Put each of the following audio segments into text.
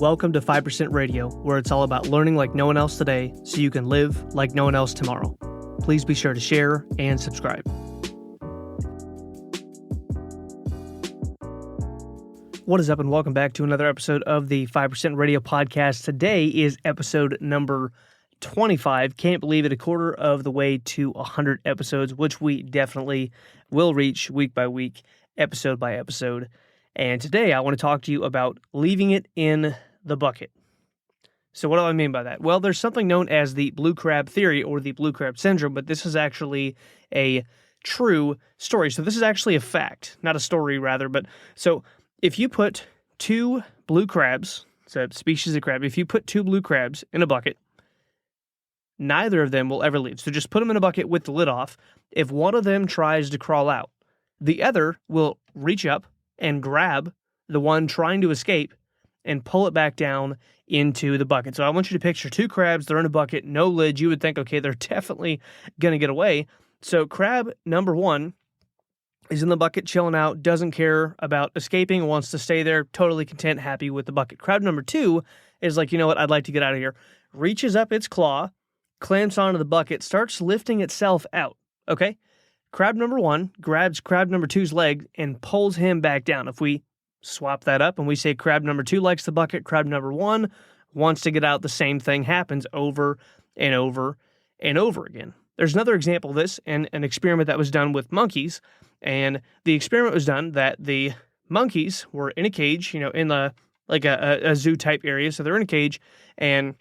Welcome to 5% Radio, where it's all about learning like no one else today so you can live like no one else tomorrow. Please be sure to share and subscribe. What is up, and welcome back to another episode of the 5% Radio podcast. Today is episode number 25. Can't believe it, a quarter of the way to 100 episodes, which we definitely will reach week by week, episode by episode. And today I want to talk to you about leaving it in the bucket. So what do I mean by that? Well, there's something known as the blue crab theory or the blue crab syndrome, but this is actually a true story. So this is actually a fact, not a story rather. But so if you put two blue crabs, it's a species of crab, if you put two blue crabs in a bucket, neither of them will ever leave. So just put them in a bucket with the lid off. If one of them tries to crawl out, the other will reach up and grab the one trying to escape and pull it back down into the bucket. So I want you to picture two crabs, they're in a bucket, no lid. You would think, okay, they're definitely going to get away. So crab number one is in the bucket, chilling out, doesn't care about escaping, wants to stay there, totally content, happy with the bucket. Crab number two is like, you know what, I'd like to get out of here. Reaches up its claw, clamps onto the bucket, starts lifting itself out, okay? Crab number one grabs crab number two's leg and pulls him back down. If we swap that up and we say crab number two likes the bucket, crab number one wants to get out, the same thing happens over and over and over again. There's another example of this in an experiment that was done with monkeys, and the experiment was done that the monkeys were in a cage, in a zoo type area. So they're in a cage, and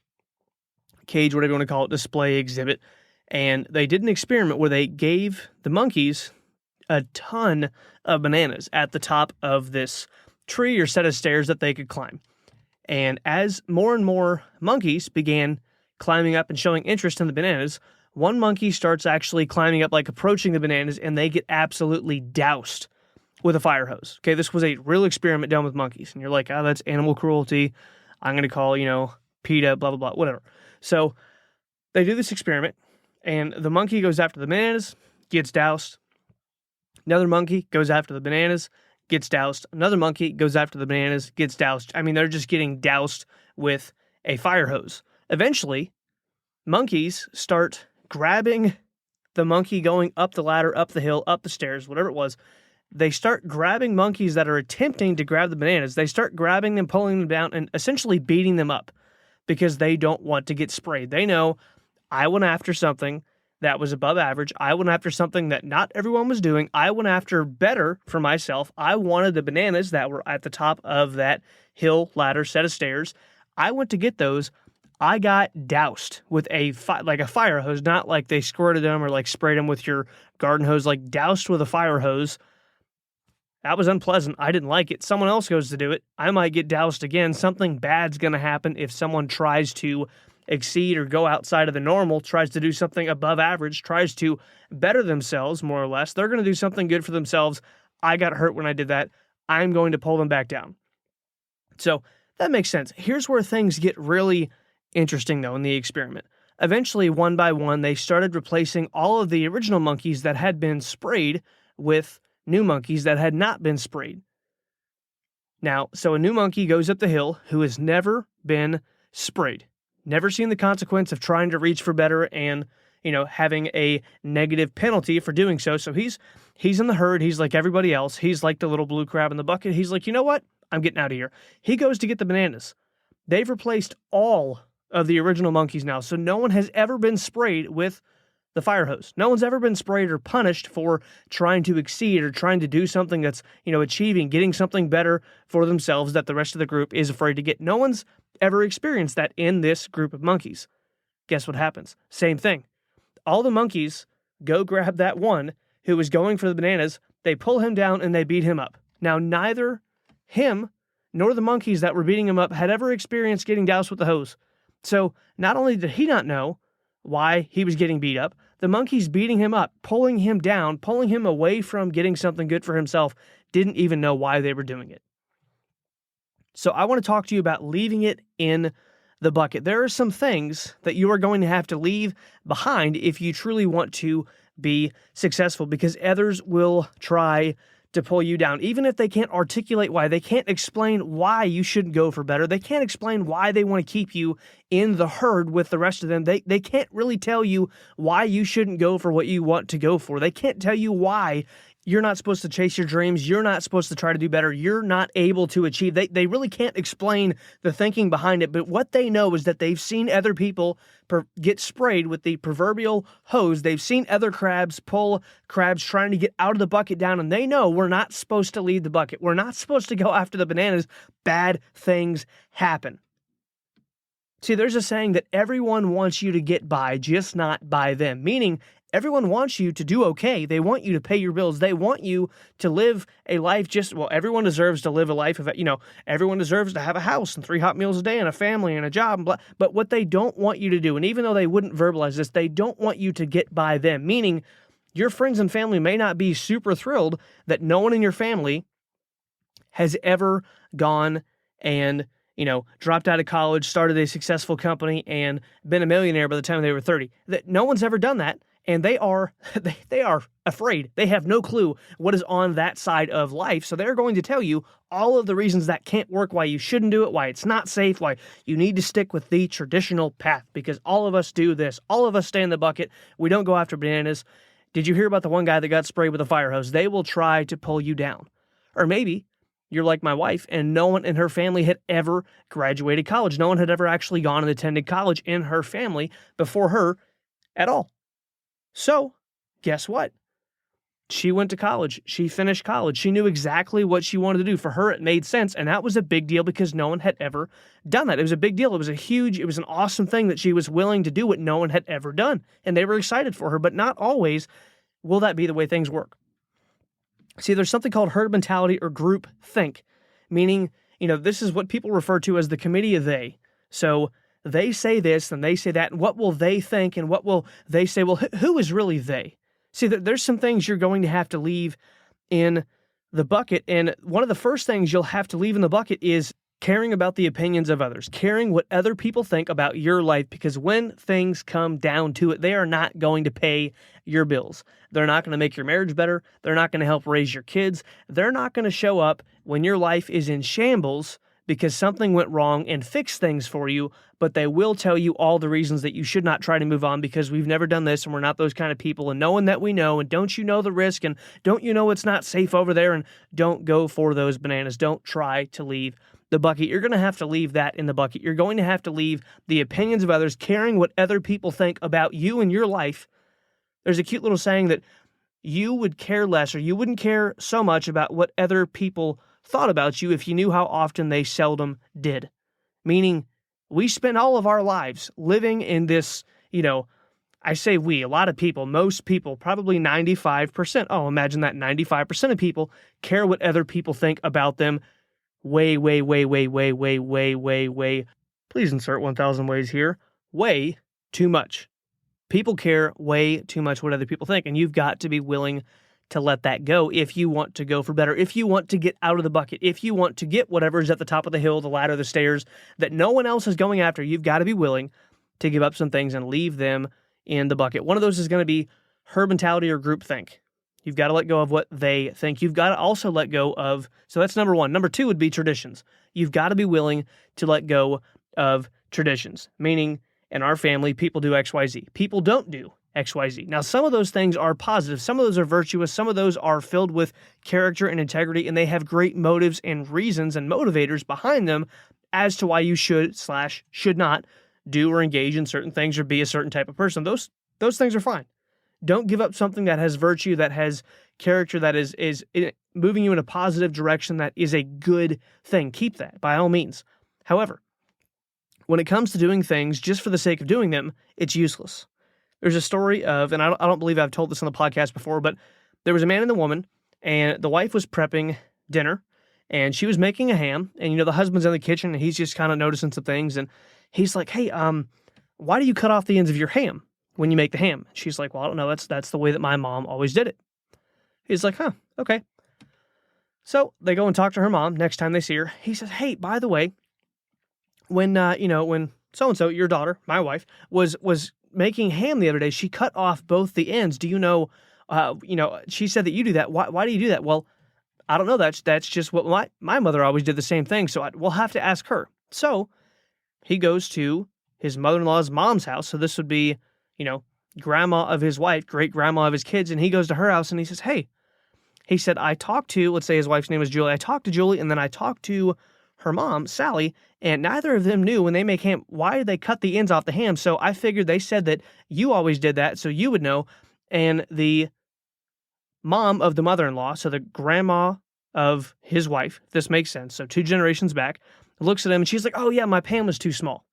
cage, whatever you want to call it, display, exhibit. And they did an experiment where they gave the monkeys a ton of bananas at the top of this tree or set of stairs that they could climb. And as more and more monkeys began climbing up and showing interest in the bananas, one monkey starts actually climbing up, like approaching the bananas, and they get absolutely doused with a fire hose. Okay, this was a real experiment done with monkeys. And you're like, oh, that's animal cruelty. I'm going to call, PETA, blah, blah, blah, whatever. So they do this experiment. And the monkey goes after the bananas, gets doused. Another monkey goes after the bananas, gets doused. Another monkey goes after the bananas, gets doused. I mean, they're just getting doused with a fire hose. Eventually, monkeys start grabbing the monkey going up the ladder, up the hill, up the stairs, whatever it was. They start grabbing monkeys that are attempting to grab the bananas. They start grabbing them, pulling them down, and essentially beating them up because they don't want to get sprayed. They know, I went after something that was above average. I went after something that not everyone was doing. I went after better for myself. I wanted the bananas that were at the top of that hill, ladder, set of stairs. I went to get those. I got doused with a fire hose, not like they squirted them or like sprayed them with your garden hose, like doused with a fire hose. That was unpleasant. I didn't like it. Someone else goes to do it. I might get doused again. Something bad's going to happen if someone tries to exceed or go outside of the normal, tries to do something above average, tries to better themselves, more or less. They're going to do something good for themselves. I got hurt when I did that. I'm going to pull them back down. So that makes sense. Here's where things get really interesting, though, in the experiment. Eventually, one by one, they started replacing all of the original monkeys that had been sprayed with new monkeys that had not been sprayed. Now, so a new monkey goes up the hill who has never been sprayed. Never seen the consequence of trying to reach for better and, having a negative penalty for doing so. So he's in the herd. He's like everybody else. He's like the little blue crab in the bucket. He's like, you know what? I'm getting out of here. He goes to get the bananas. They've replaced all of the original monkeys now. So no one has ever been sprayed with the fire hose. No one's ever been sprayed or punished for trying to exceed or trying to do something that's, achieving, getting something better for themselves that the rest of the group is afraid to get. No one's ever experienced that in this group of monkeys. Guess what happens? Same thing. All the monkeys go grab that one who was going for the bananas. They pull him down and they beat him up. Now, neither him nor the monkeys that were beating him up had ever experienced getting doused with the hose. So not only did he not know why he was getting beat up, the monkeys beating him up, pulling him down, pulling him away from getting something good for himself, didn't even know why they were doing it. So I want to talk to you about leaving it in the bucket. There are some things that you are going to have to leave behind if you truly want to be successful, because others will try to pull you down, even if they can't articulate why. They can't explain why you shouldn't go for better. They can't explain why they want to keep you in the herd with the rest of them. They can't really tell you why you shouldn't go for what you want to go for. They can't tell you why you're not supposed to chase your dreams. You're not supposed to try to do better. You're not able to achieve. They really can't explain the thinking behind it. But what they know is that they've seen other people get sprayed with the proverbial hose. They've seen other crabs pull crabs trying to get out of the bucket down. And they know we're not supposed to leave the bucket. We're not supposed to go after the bananas. Bad things happen. See, there's a saying that everyone wants you to get by, just not by them. Meaning, everyone wants you to do okay. They want you to pay your bills. They want you to live a life everyone deserves to live a life of, everyone deserves to have a house and 3 hot meals a day and a family and a job. And blah. But what they don't want you to do, and even though they wouldn't verbalize this, they don't want you to get by them. Meaning, your friends and family may not be super thrilled that no one in your family has ever gone and dropped out of college, started a successful company, and been a millionaire by the time they were 30. That no one's ever done that, and they are afraid. They have no clue what is on that side of life, so they're going to tell you all of the reasons that can't work, why you shouldn't do it, why it's not safe, why you need to stick with the traditional path, because all of us do this. All of us stay in the bucket. We don't go after bananas. Did you hear about the one guy that got sprayed with a fire hose? They will try to pull you down. Or maybe you're like my wife, and no one in her family had ever graduated college. No one had ever actually gone and attended college in her family before her at all. So, guess what? She went to college. She finished college. She knew exactly what she wanted to do. For her, it made sense, and that was a big deal because no one had ever done that. It was a big deal. It was an awesome thing that she was willing to do what no one had ever done, and they were excited for her, but not always will that be the way things work. See, there's something called herd mentality or group think, meaning, this is what people refer to as the committee of they. So they say this and they say that, and what will they think and what will they say? Well, who is really they? See, there's some things you're going to have to leave in the bucket, and one of the first things you'll have to leave in the bucket is caring about the opinions of others, caring what other people think about your life, because when things come down to it, they are not going to pay your bills. They're not going to make your marriage better. They're not going to help raise your kids. They're not going to show up when your life is in shambles because something went wrong and fix things for you, but they will tell you all the reasons that you should not try to move on because we've never done this and we're not those kind of people, and knowing that we know, and don't you know the risk, and don't you know it's not safe over there, and don't go for those bananas. Don't try to leave the bucket. You're going to have to leave that in the bucket. You're going to have to leave the opinions of others, caring what other people think about you and your life. There's a cute little saying that you would care less, or you wouldn't care so much about what other people thought about you if you knew how often they seldom did. Meaning, we spend all of our lives living in this, I say we, a lot of people, most people, probably 95%. Oh, imagine that 95% of people care what other people think about them way, way, way, way, way, way, way, way, way. Please insert 1,000 ways here. Way too much. People care way too much what other people think, and you've got to be willing to let that go if you want to go for better, if you want to get out of the bucket, if you want to get whatever is at the top of the hill, the ladder, the stairs that no one else is going after. You've got to be willing to give up some things and leave them in the bucket. One of those is going to be herd mentality or group think. You've got to let go of what they think. You've got to also let go of, so that's number one. Number two would be traditions. You've got to be willing to let go of traditions, meaning in our family, people do XYZ. People don't do XYZ. Now, some of those things are positive. Some of those are virtuous. Some of those are filled with character and integrity, and they have great motives and reasons and motivators behind them as to why you should not do or engage in certain things or be a certain type of person. Those things are fine. Don't give up something that has virtue, that has character, that is moving you in a positive direction, that is a good thing. Keep that, by all means. However, when it comes to doing things just for the sake of doing them, it's useless. There's a story of, and I don't believe I've told this on the podcast before, but there was a man and a woman, and the wife was prepping dinner, and she was making a ham, and the husband's in the kitchen, and he's just kind of noticing some things, and he's like, hey, why do you cut off the ends of your ham when you make the ham? She's like, well, I don't know, that's the way that my mom always did it. He's like, huh, okay. So they go and talk to her mom next time they see her. He says, hey, by the way, when so-and-so, your daughter, my wife, was making ham the other day, she cut off both the ends. Do you know, she said that you do that. Why do you do that? Well, I don't know. That's just what my mother always did the same thing. So we'll have to ask her. So he goes to his mother-in-law's mom's house. So this would be, grandma of his wife, great grandma of his kids. And he goes to her house and he says, hey, he said, I talked to, let's say his wife's name is Julie. I talked to Julie and then I talked to her mom, Sally, and neither of them knew when they make ham, why did they cut the ends off the ham? So I figured they said that you always did that, so you would know. And the mom of the mother-in-law, so the grandma of his wife, if this makes sense, so 2 generations back, looks at him and she's like, oh yeah, my pan was too small.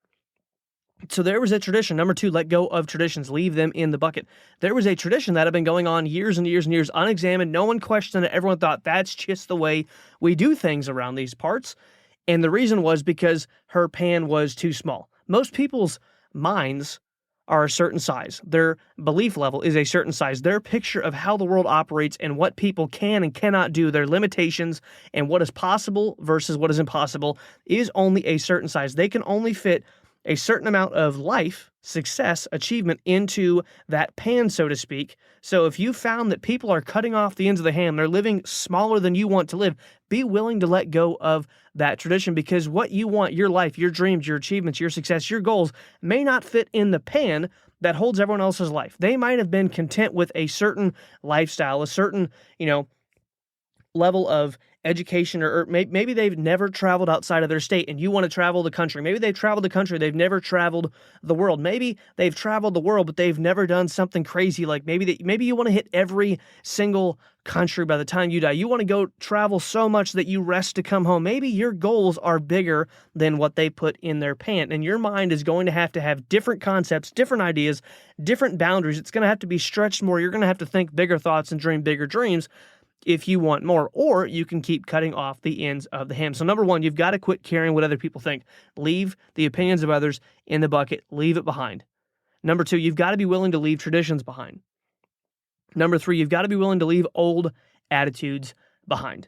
So there was a tradition. Number 2, let go of traditions. Leave them in the bucket. There was a tradition that had been going on years and years and years, unexamined. No one questioned it. Everyone thought that's just the way we do things around these parts. And the reason was because her pan was too small. Most people's minds are a certain size. Their belief level is a certain size. Their picture of how the world operates and what people can and cannot do, their limitations and what is possible versus what is impossible is only a certain size. They can only fit a certain amount of life, success, achievement into that pan, so to speak. So if you found that people are cutting off the ends of the ham, they're living smaller than you want to live, be willing to let go of that tradition, because what you want, your life, your dreams, your achievements, your success, your goals may not fit in the pan that holds everyone else's life. They might have been content with a certain lifestyle, a certain, level of education, or maybe they've never traveled outside of their state and you want to travel the country. Maybe they've traveled the country, they've never traveled the world. Maybe they've traveled the world, but they've never done something crazy. Like maybe you want to hit every single country by the time you die. You want to go travel so much that you rest to come home. Maybe your goals are bigger than what they put in their pan, and your mind is going to have different concepts, different ideas, different boundaries. It's going to have to be stretched more. You're going to have to think bigger thoughts and dream bigger dreams if you want more, or you can keep cutting off the ends of the ham. So number 1, you've got to quit caring what other people think. Leave the opinions of others in the bucket. Leave it behind. Number 2, you've got to be willing to leave traditions behind. Number 3, you've got to be willing to leave old attitudes behind.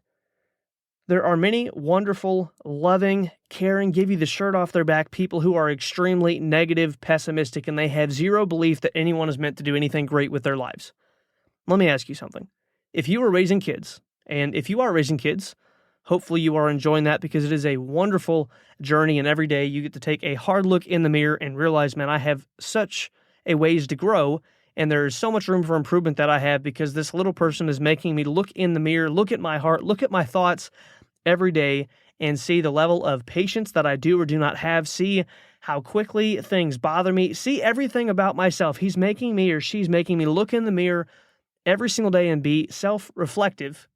There are many wonderful, loving, caring, give you the shirt off their back people who are extremely negative, pessimistic, and they have zero belief that anyone is meant to do anything great with their lives. Let me ask you something. If you were raising kids, and if you are raising kids, hopefully you are enjoying that, because it is a wonderful journey, and every day you get to take a hard look in the mirror and realize, man, I have such a ways to grow, and there is so much room for improvement that I have, because this little person is making me look in the mirror, look at my heart, look at my thoughts every day, and see the level of patience that I do or do not have, see how quickly things bother me, see everything about myself. He's making me, or she's making me, look in the mirror every single day and be self-reflective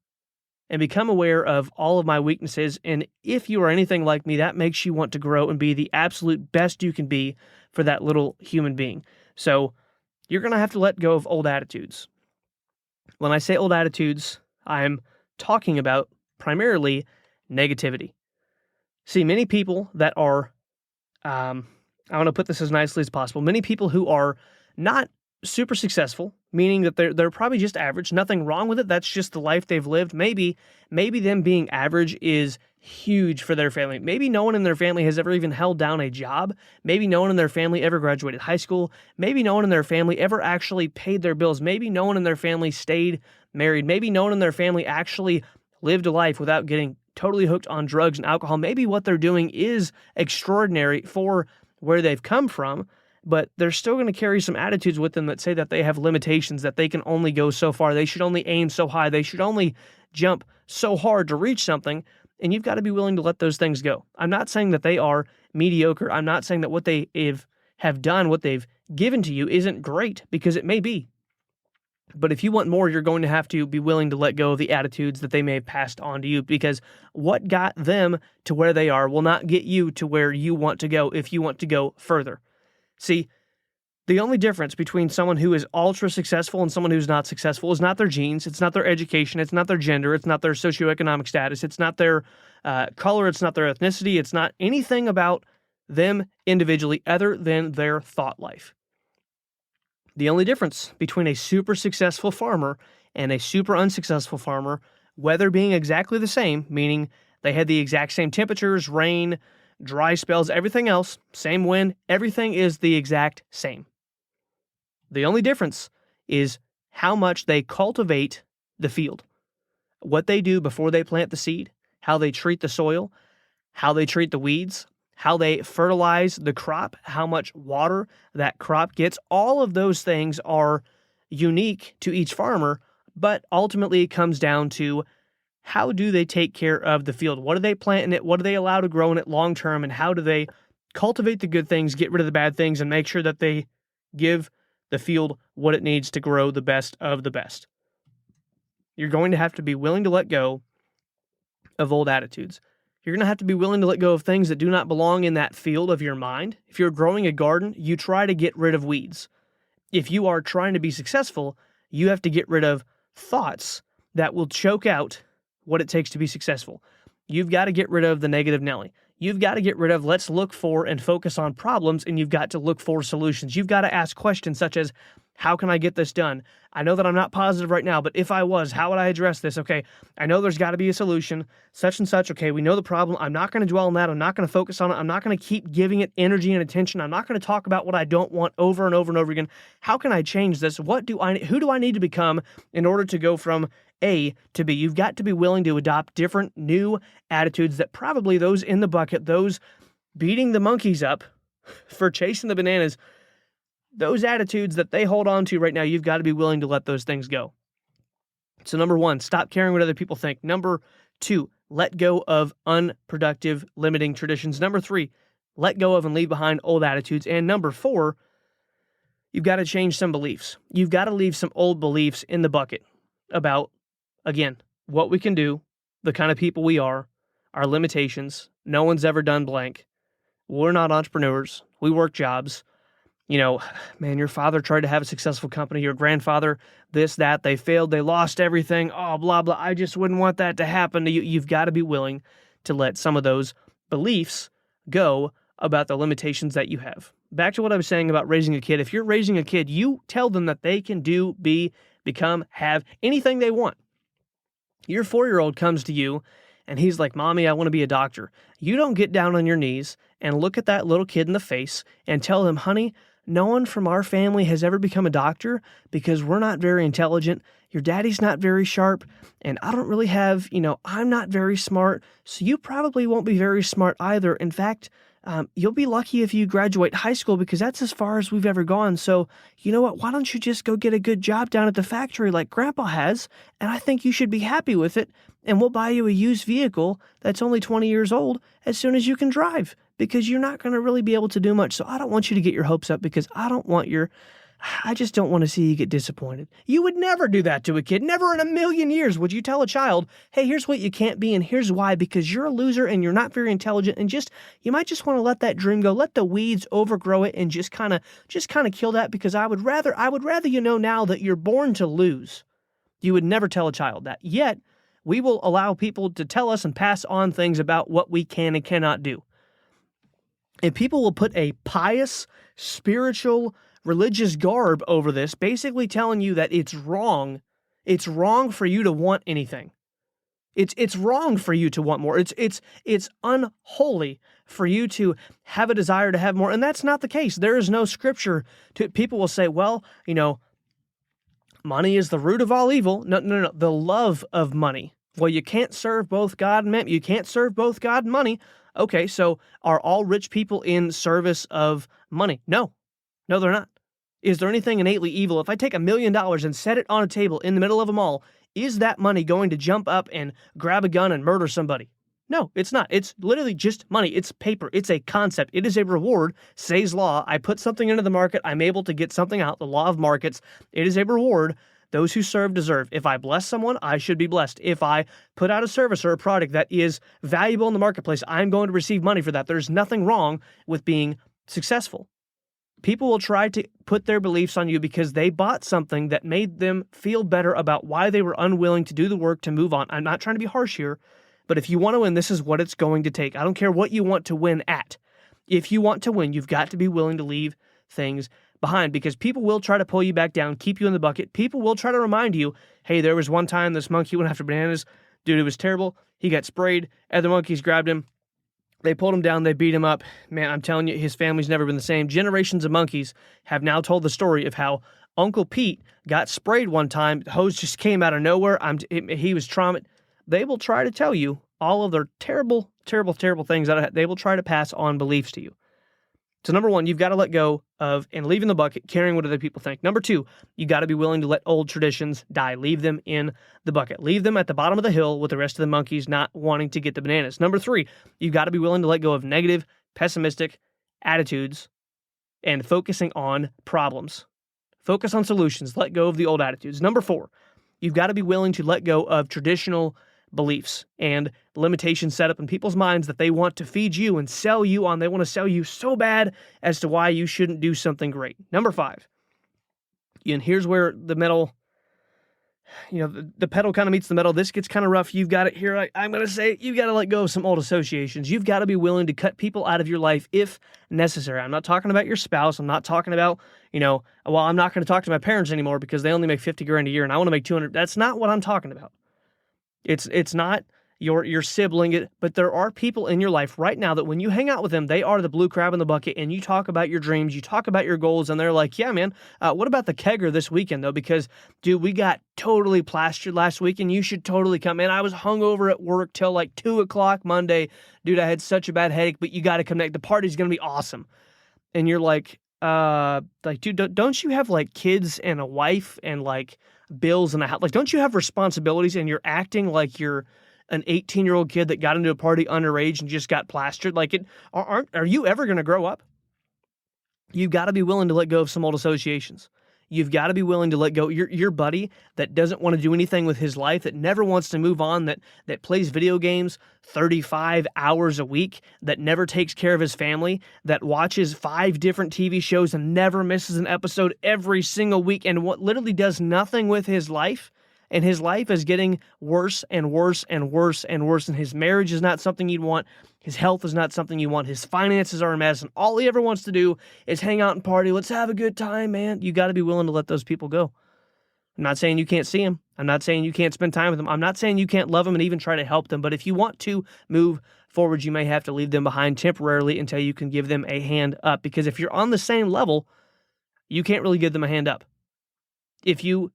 and become aware of all of my weaknesses. And if you are anything like me, that makes you want to grow and be the absolute best you can be for that little human being. So you're going to have to let go of old attitudes. When I say old attitudes, I'm talking about primarily negativity. See, many people that are, I want to put this as nicely as possible, many people who are not super successful, meaning that they're probably just average, nothing wrong with it, that's just the life they've lived. Maybe them being average is huge for their family. Maybe no one in their family has ever even held down a job. Maybe no one in their family ever graduated high school. Maybe no one in their family ever actually paid their bills. Maybe no one in their family stayed married. Maybe no one in their family actually lived a life without getting totally hooked on drugs and alcohol. Maybe what they're doing is extraordinary for where they've come from, but they're still going to carry some attitudes with them that say that they have limitations, that they can only go so far, they should only aim so high, they should only jump so hard to reach something, and you've got to be willing to let those things go. I'm not saying that they are mediocre. I'm not saying that what they have done, what they've given to you isn't great, because it may be. But if you want more, you're going to have to be willing to let go of the attitudes that they may have passed on to you, because what got them to where they are will not get you to where you want to go if you want to go further. See, the only difference between someone who is ultra successful and someone who's not successful is not their genes, it's not their education, it's not their gender, it's not their socioeconomic status, it's not their color, it's not their ethnicity, it's not anything about them individually other than their thought life. The only difference between a super successful farmer and a super unsuccessful farmer, weather being exactly the same, meaning they had the exact same temperatures, rain, dry spells, everything else, same wind, everything is the exact same. The only difference is how much they cultivate the field. what they do before they plant the seed, how they treat the soil, how they treat the weeds, how they fertilize the crop, how much water that crop gets. All of those things are unique to each farmer, but ultimately it comes down to how do they take care of the field? What do they plant in it? What do they allow to grow in it long term? And how do they cultivate the good things, get rid of the bad things, and make sure that they give the field what it needs to grow the best of the best? You're going to have to be willing to let go of old attitudes. You're going to have to be willing to let go of things that do not belong in that field of your mind. If you're growing a garden, you try to get rid of weeds. If you are trying to be successful, you have to get rid of thoughts that will choke out what it takes to be successful. You've got to get rid of the negative Nelly. You've got to get rid of let's look for and focus on problems, and you've got to look for solutions. You've got to ask questions such as, how can I get this done? I know that I'm not positive right now, but if I was, how would I address this? Okay, I know there's got to be a solution, such and such. Okay, we know the problem. I'm not going to dwell on that. I'm not going to focus on it. I'm not going to keep giving it energy and attention. I'm not going to talk about what I don't want over and over and over again. How can I change this? Who do I need to become in order to go from A to B? You've got to be willing to adopt different new attitudes that probably those in the bucket, those beating the monkeys up for chasing the bananas, those attitudes that they hold on to right now, you've got to be willing to let those things go. So number 1, stop caring what other people think. Number 2, let go of unproductive, limiting traditions. Number 3, let go of and leave behind old attitudes. And number 4, you've got to change some beliefs. You've got to leave some old beliefs in the bucket about, again, what we can do, the kind of people we are, our limitations. No one's ever done blank. We're not entrepreneurs. We work jobs. You know, man, your father tried to have a successful company, your grandfather, this, that, they failed, they lost everything, oh, blah, blah. I just wouldn't want that to happen to you. You've got to be willing to let some of those beliefs go about the limitations that you have. Back to what I was saying about raising a kid. If you're raising a kid, you tell them that they can do, be, become, have anything they want. Your 4-year-old comes to you and he's like, Mommy, I want to be a doctor. You don't get down on your knees and look at that little kid in the face and tell him, honey, no one from our family has ever become a doctor because we're not very intelligent. Your daddy's not very sharp, and I don't really have, I'm not very smart, so you probably won't be very smart either. In fact, you'll be lucky if you graduate high school because that's as far as we've ever gone. So, you know what? Why don't you just go get a good job down at the factory like Grandpa has, and I think you should be happy with it, and we'll buy you a used vehicle that's only 20 years old as soon as you can drive, because you're not going to really be able to do much. So I don't want you to get your hopes up because I just don't want to see you get disappointed. You would never do that to a kid. Never in a million years would you tell a child, hey, here's what you can't be and here's why, because you're a loser and you're not very intelligent, and you might just want to let that dream go. Let the weeds overgrow it and just kind of kill that, because I would rather you know now that you're born to lose. You would never tell a child that. Yet, we will allow people to tell us and pass on things about what we can and cannot do. And people will put a pious, spiritual, religious garb over this, basically telling you that it's wrong. It's wrong for you to want anything. It's wrong for you to want more. It's unholy for you to have a desire to have more. And that's not the case. There is no scripture people will say, well, money is the root of all evil. No. The love of money. Well, you can't serve both God and man. You can't serve both God and money. Okay, so are all rich people in service of money? No, they're not. Is there anything innately evil? If I take $1 million and set it on a table in the middle of a mall, is that money going to jump up and grab a gun and murder somebody? No, it's not. It's literally just money. It's paper. It's a concept. It is a reward. Say's law. I put something into the market. I'm able to get something out. The law of markets. It is a reward. Those who serve deserve. If I bless someone, I should be blessed. If I put out a service or a product that is valuable in the marketplace, I'm going to receive money for that. There's nothing wrong with being successful. People will try to put their beliefs on you because they bought something that made them feel better about why they were unwilling to do the work to move on. I'm not trying to be harsh here, but if you want to win, this is what it's going to take. I don't care what you want to win at. If you want to win, you've got to be willing to leave things behind, because people will try to pull you back down, keep you in the bucket. People will try to remind you, hey, there was one time this monkey went after bananas. Dude, it was terrible. He got sprayed. Other monkeys grabbed him. They pulled him down. They beat him up. Man, I'm telling you, his family's never been the same. Generations of monkeys have now told the story of how Uncle Pete got sprayed one time. The hose just came out of nowhere. He was traumatized. they will try to tell you all of their terrible, terrible, terrible things that they will try to pass on beliefs to you. So number one, you've got to let go of and leave in the bucket caring what other people think. Number two, you got to be willing to let old traditions die. Leave them in the bucket. Leave them at the bottom of the hill with the rest of the monkeys not wanting to get the bananas. Number three, you've got to be willing to let go of negative, pessimistic attitudes and focusing on problems. Focus on solutions. Let go of the old attitudes. Number four, you've got to be willing to let go of traditional beliefs and limitations set up in people's minds that they want to feed you and sell you on. They want to sell you so bad as to why you shouldn't do something great. Number five, and here's where the metal, the pedal kind of meets the metal. This gets kind of rough. You've got it here. I'm going to say you've got to let go of some old associations. You've got to be willing to cut people out of your life if necessary. I'm not talking about your spouse. I'm not talking about, well, I'm not going to talk to my parents anymore because they only make $50,000 a year and I want to make 200. That's not what I'm talking about. It's not your sibling, but there are people in your life right now that when you hang out with them, they are the blue crab in the bucket, and you talk about your dreams, you talk about your goals, and they're like, yeah, man, what about the kegger this weekend, though? Because, dude, we got totally plastered last week, and you should totally come. Man, I was hungover at work till like 2 o'clock Monday. Dude, I had such a bad headache, but you got to connect. The party's going to be awesome. And you're like, dude, don't you have like kids and a wife and like bills and a house? Like, don't you have responsibilities and you're acting like you're an 18-year-old kid that got into a party underage and just got plastered? Like, are you ever going to grow up? You've got to be willing to let go of some old associations. You've got to be willing to let go. Your buddy that doesn't want to do anything with his life, that never wants to move on, that plays video games 35 hours a week, that never takes care of his family, that watches 5 different TV shows and never misses an episode every single week, and what literally does nothing with his life. And his life is getting worse and worse and worse and worse. And his marriage is not something you'd want. His health is not something you want. His finances are a mess. And all he ever wants to do is hang out and party. Let's have a good time, man. You got to be willing to let those people go. I'm not saying you can't see them. I'm not saying you can't spend time with them. I'm not saying you can't love them and even try to help them. But if you want to move forward, you may have to leave them behind temporarily until you can give them a hand up. Because if you're on the same level, you can't really give them a hand up. If you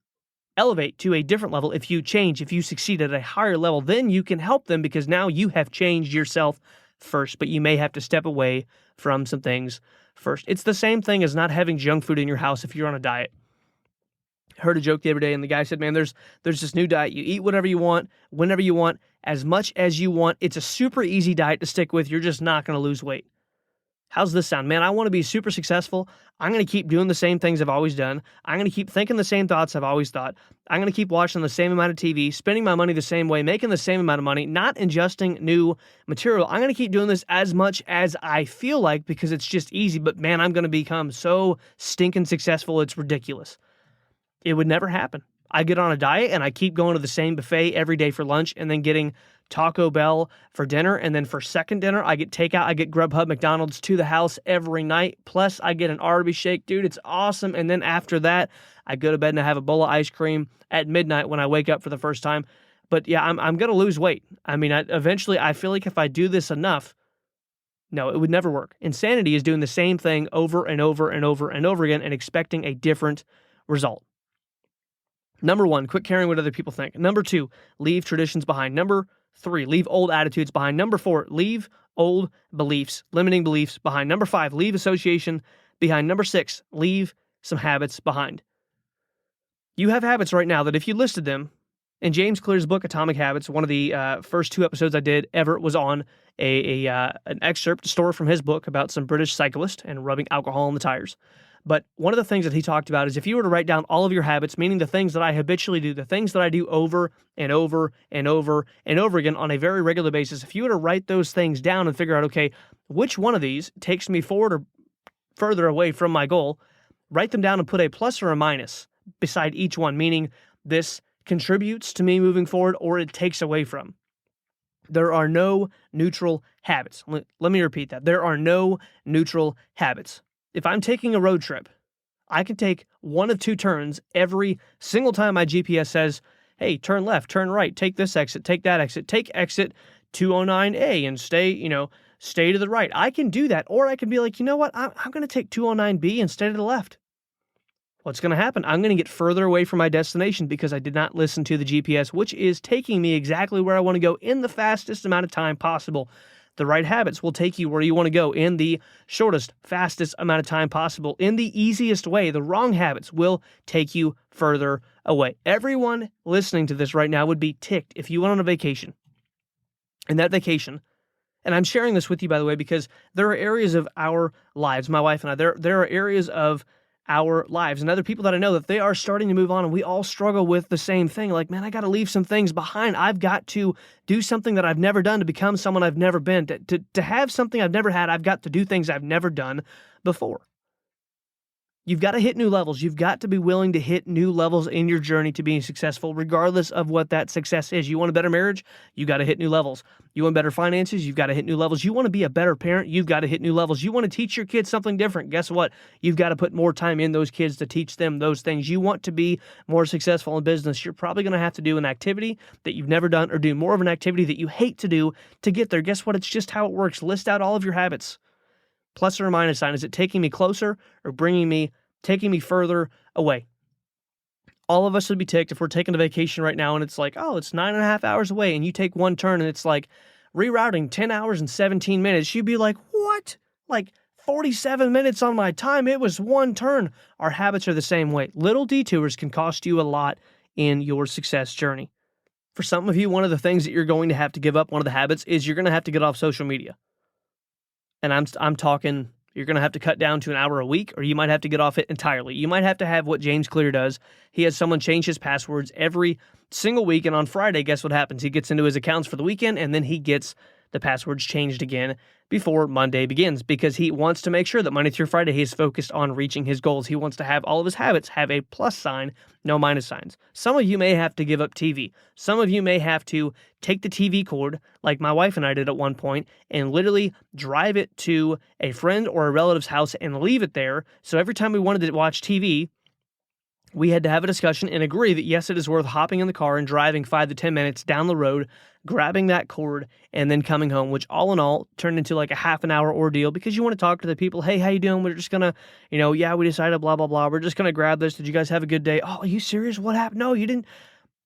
elevate to a different level, if you change, if you succeed at a higher level, then you can help them because now you have changed yourself first, but you may have to step away from some things first. It's the same thing as not having junk food in your house if you're on a diet. I heard a joke the other day and the guy said, man, there's this new diet. You eat whatever you want, whenever you want, as much as you want. It's a super easy diet to stick with. You're just not going to lose weight. How's this sound? Man, I want to be super successful. I'm going to keep doing the same things I've always done. I'm going to keep thinking the same thoughts I've always thought. I'm going to keep watching the same amount of TV, spending my money the same way, making the same amount of money, not ingesting new material. I'm going to keep doing this as much as I feel like because it's just easy. But man, I'm going to become so stinking successful, it's ridiculous. It would never happen. I get on a diet and I keep going to the same buffet every day for lunch and then getting Taco Bell for dinner, and then for second dinner, I get takeout. I get Grubhub, McDonald's to the house every night. Plus, I get an Arby's shake. Dude, it's awesome. And then after that, I go to bed and I have a bowl of ice cream at midnight when I wake up for the first time. But yeah, I'm going to lose weight. I mean, eventually, I feel like if I do this enough, no, it would never work. Insanity is doing the same thing over and over and over and over again and expecting a different result. Number 1, quit caring what other people think. Number 2, leave traditions behind. Number 3, leave old attitudes behind. Number 4, leave old beliefs, limiting beliefs behind. Number 5, leave association behind. Number 6, leave some habits behind. You have habits right now that if you listed them, in James Clear's book, Atomic Habits, one of the first 2 episodes I did ever was on an excerpt, a story from his book about some British cyclist and rubbing alcohol on the tires. But one of the things that he talked about is if you were to write down all of your habits, meaning the things that I habitually do, the things that I do over and over and over and over again on a very regular basis, if you were to write those things down and figure out, okay, which one of these takes me forward or further away from my goal, write them down and put a plus or a minus beside each one, meaning this contributes to me moving forward or it takes away from. There are no neutral habits. Let me repeat that. There are no neutral habits. If I'm taking a road trip, I can take one of 2 turns every single time my GPS says, hey, turn left, turn right, take this exit, take that exit, take exit 209A and stay to the right. I can do that. Or I can be like, you know what? I'm going to take 209B and stay to the left. what's going to happen? I'm going to get further away from my destination because I did not listen to the GPS, which is taking me exactly where I want to go in the fastest amount of time possible. The right habits will take you where you want to go in the shortest, fastest amount of time possible, in the easiest way. The wrong habits will take you further away. Everyone listening to this right now would be ticked if you went on a vacation. And that vacation, and I'm sharing this with you, by the way, because there are areas of our lives, my wife and I, there are areas of our lives and other people that I know that they are starting to move on, and we all struggle with the same thing. Like, man, I got to leave some things behind. I've got to do something that I've never done to become someone I've never been. To have something I've never had, I've got to do things I've never done before. You've got to hit new levels. You've got to be willing to hit new levels in your journey to being successful, regardless of what that success is. You want a better marriage? You got to hit new levels. You want better finances? You've got to hit new levels. You want to be a better parent? You've got to hit new levels. You want to teach your kids something different? Guess what? You've got to put more time in those kids to teach them those things. You want to be more successful in business? You're probably going to have to do an activity that you've never done, or do more of an activity that you hate to do to get there. Guess what? It's just how it works. List out all of your habits. Plus or minus sign. Is it taking me closer or taking me further away? All of us would be ticked if we're taking a vacation right now and it's like, oh, it's 9.5 hours away, and you take one turn and it's like rerouting 10 hours and 17 minutes. You'd be like, what? Like 47 minutes on my time. It was one turn. Our habits are the same way. Little detours can cost you a lot in your success journey. For some of you, one of the things that you're going to have to give up, one of the habits, is you're going to have to get off social media. And I'm talking, you're going to have to cut down to an hour a week, or you might have to get off it entirely. You might have to have what James Clear does. He has someone change his passwords every single week, and on Friday, guess what happens? He gets into his accounts for the weekend, and then he gets the passwords changed again before Monday begins, because he wants to make sure that Monday through Friday he is focused on reaching his goals. He wants to have all of his habits have a plus sign, no minus signs. Some of you may have to give up TV. Some of you may have to take the TV cord, like my wife and I did at one point, and literally drive it to a friend or a relative's house and leave it there. So every time we wanted to watch TV, we had to have a discussion and agree that, yes, it is worth hopping in the car and driving 5 to 10 minutes down the road, grabbing that cord, and then coming home, which all in all turned into like a half an hour ordeal, because you want to talk to the people. Hey, how you doing? We're just going to, yeah, we decided blah, blah, blah. We're just going to grab this. Did you guys have a good day? Oh, are you serious? What happened? No, you didn't.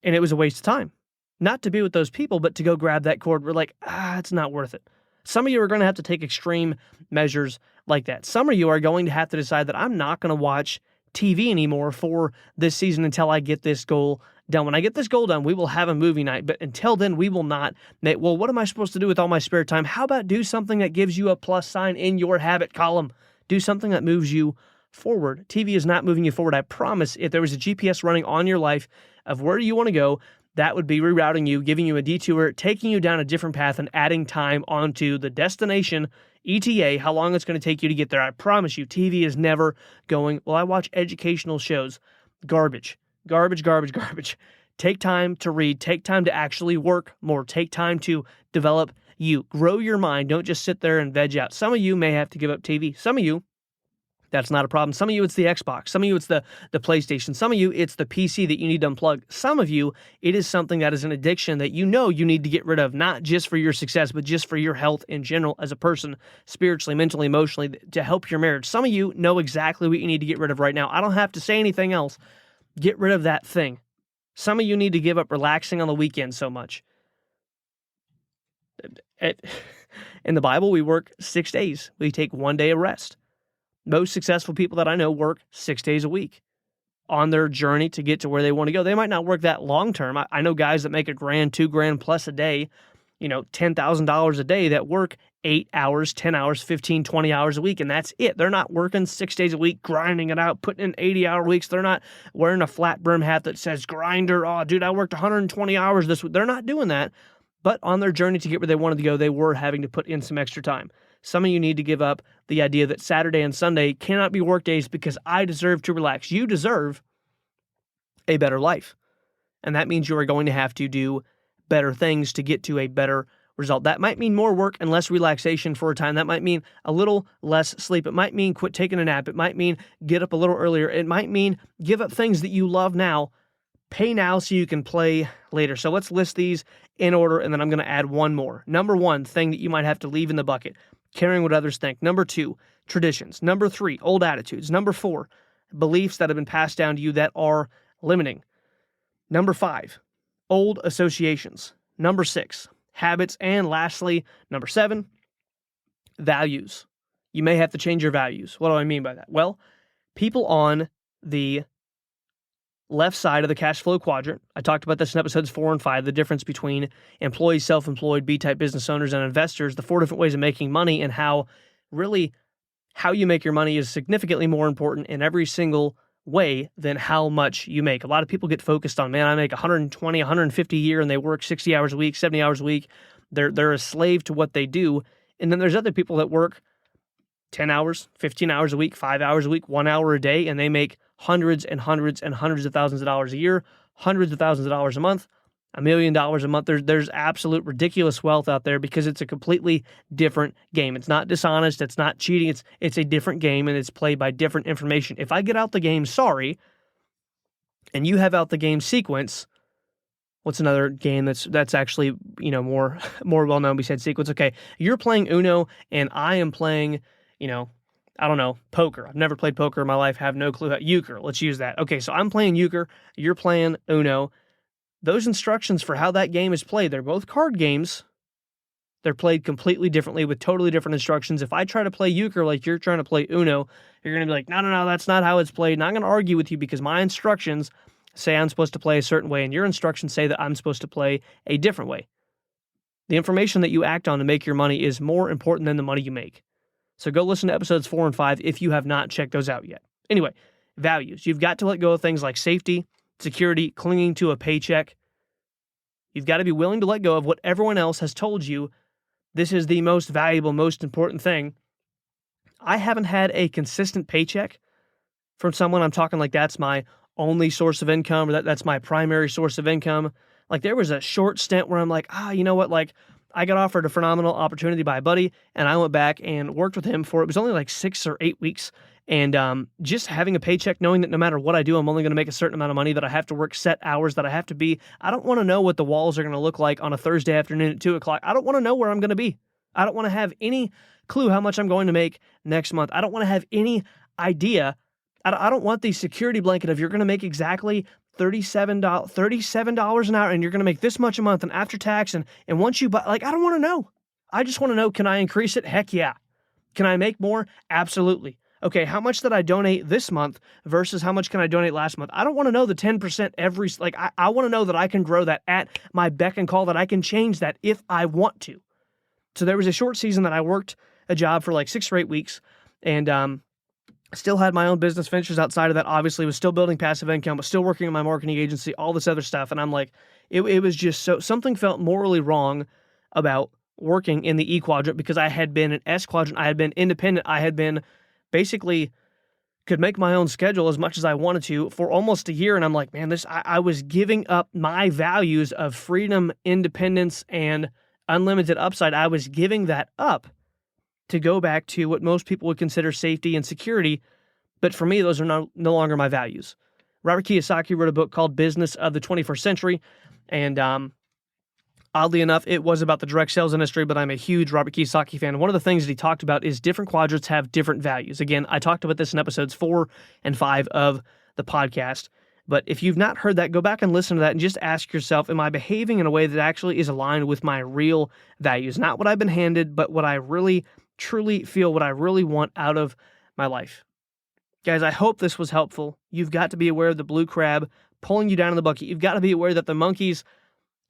And it was a waste of time. Not to be with those people, but to go grab that cord. We're like, it's not worth it. Some of you are going to have to take extreme measures like that. Some of you are going to have to decide that I'm not going to watch TV anymore for this season until I get this goal done. When I get this goal done, we will have a movie night, but until then, we will not. Well, what am I supposed to do with all my spare time? How about do something that gives you a plus sign in your habit column? Do something that moves you forward. TV is not moving you forward. I promise, if there was a GPS running on your life of where you want to go, that would be rerouting you, giving you a detour, taking you down a different path, and adding time onto the destination ETA, how long it's going to take you to get there. I promise you, TV is never going, well, I watch educational shows. Garbage. Garbage, garbage, garbage. Take time to read. Take time to actually work more. Take time to develop you. Grow your mind. Don't just sit there and veg out. Some of you may have to give up TV. Some of you, that's not a problem. Some of you, it's the Xbox. Some of you, it's the PlayStation. Some of you, it's the PC that you need to unplug. Some of you, it is something that is an addiction that you know you need to get rid of, not just for your success, but just for your health in general as a person, spiritually, mentally, emotionally, to help your marriage. Some of you know exactly what you need to get rid of right now. I don't have to say anything else. Get rid of that thing. Some of you need to give up relaxing on the weekend so much. In the Bible, we work 6 days. We take 1 day of rest. Most successful people that I know work 6 days a week on their journey to get to where they want to go. They might not work that long term. I know guys that make $1,000, $2,000 plus a day, $10,000 a day that work 8 hours, 10 hours, 15, 20 hours a week, and that's it. They're not working 6 days a week, grinding it out, putting in 80-hour weeks. They're not wearing a flat brim hat that says grinder. Oh, dude, I worked 120 hours this week. They're not doing that. But on their journey to get where they wanted to go, they were having to put in some extra time. Some of you need to give up the idea that Saturday and Sunday cannot be work days because I deserve to relax. You deserve a better life. And that means you are going to have to do better things to get to a better result. That might mean more work and less relaxation for a time. That might mean a little less sleep. It might mean quit taking a nap. It might mean get up a little earlier. It might mean give up things that you love now. Pay now so you can play later. So let's list these in order, and then I'm going to add one more. Number one, thing that you might have to leave in the bucket, caring what others think. Number two, traditions. Number three, old attitudes. Number four, beliefs that have been passed down to you that are limiting. Number 5, old associations. Number 6, habits. And lastly, number 7, values. You may have to change your values. What do I mean by that? Well, people on the left side of the cash flow quadrant, I talked about this in episodes 4 and 5, the difference between employees, self-employed, B-type business owners, and investors, the 4 different ways of making money, and how you make your money is significantly more important in every single way than how much you make. A lot of people get focused on, man, I make 120, 150 a year, and they work 60 hours a week, 70 hours a week. They're a slave to what they do. And then there's other people that work 10 hours, 15 hours a week, 5 hours a week, 1 hour a day, and they make hundreds and hundreds and hundreds of thousands of dollars a year, hundreds of thousands of dollars a month, $1 million a month. There's absolute ridiculous wealth out there because it's a completely different game. It's not dishonest. It's not cheating. It's a different game, and it's played by different information. If I get out the game Sorry, and you have out the game Sequence, what's another game that's actually more well known besides Sequence? Okay, you're playing Uno, and I am playing I don't know, poker. I've never played poker in my life, have no clue how. Euchre, let's use that. Okay, so I'm playing Euchre, you're playing Uno. Those instructions for how that game is played, they're both card games. They're played completely differently with totally different instructions. If I try to play Euchre like you're trying to play Uno, you're going to be like, no, that's not how it's played. And I'm going to argue with you because my instructions say I'm supposed to play a certain way, and your instructions say that I'm supposed to play a different way. The information that you act on to make your money is more important than the money you make. So go listen to episodes 4 and 5 if you have not checked those out yet. Anyway, values. You've got to let go of things like safety, security, clinging to a paycheck. You've got to be willing to let go of what everyone else has told you. This is the most valuable, most important thing. I haven't had a consistent paycheck from someone. I'm talking like that's my only source of income, or that's my primary source of income. Like there was a short stint where I'm like, you know what? Like I got offered a phenomenal opportunity by a buddy, and I went back and worked with him for, it was only like 6 or 8 weeks. And just having a paycheck, knowing that no matter what I do, I'm only going to make a certain amount of money, that I have to work set hours, that I have to be, I don't want to know what the walls are going to look like on a Thursday afternoon at 2 o'clock. I don't want to know where I'm going to be. I don't want to have any clue how much I'm going to make next month. I don't want to have any idea. I don't want the security blanket of you're going to make exactly $37 an hour and you're going to make this much a month and after tax. And once you buy, like, I don't want to know. I just want to know, can I increase it? Heck yeah. Can I make more? Absolutely. Okay, how much did I donate this month versus how much can I donate last month? I don't want to know the 10% I want to know that I can grow that at my beck and call, that I can change that if I want to. So there was a short season that I worked a job for like 6 or 8 weeks, and still had my own business ventures outside of that. Obviously, was still building passive income, was still working in my marketing agency, all this other stuff. And I'm like, it was just something felt morally wrong about working in the E quadrant because I had been an S quadrant. I had been independent. I had been basically could make my own schedule as much as I wanted to for almost a year. And I'm like, man, I was giving up my values of freedom, independence, and unlimited upside. I was giving that up to go back to what most people would consider safety and security. But for me, those are no longer my values. Robert Kiyosaki wrote a book called Business of the 21st Century. And oddly enough, it was about the direct sales industry, but I'm a huge Robert Kiyosaki fan. One of the things that he talked about is different quadrants have different values. Again, I talked about this in episodes 4 and 5 of the podcast. But if you've not heard that, go back and listen to that and just ask yourself, am I behaving in a way that actually is aligned with my real values? Not what I've been handed, but what I really truly feel, what I really want out of my life. Guys, I hope this was helpful. You've got to be aware of the blue crab pulling you down in the bucket. You've got to be aware that the monkeys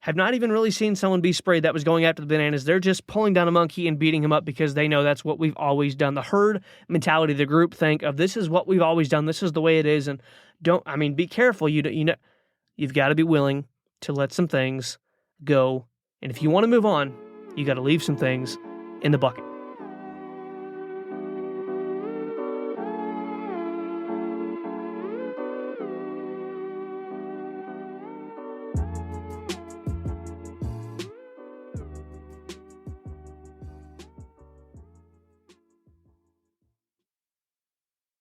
have not even really seen someone be sprayed that was going after the bananas. They're just pulling down a monkey and beating him up because they know that's what we've always done. The herd mentality, the group think of this is what we've always done. This is the way it is. And be careful. You've got to be willing to let some things go. And if you want to move on, you got to leave some things in the bucket.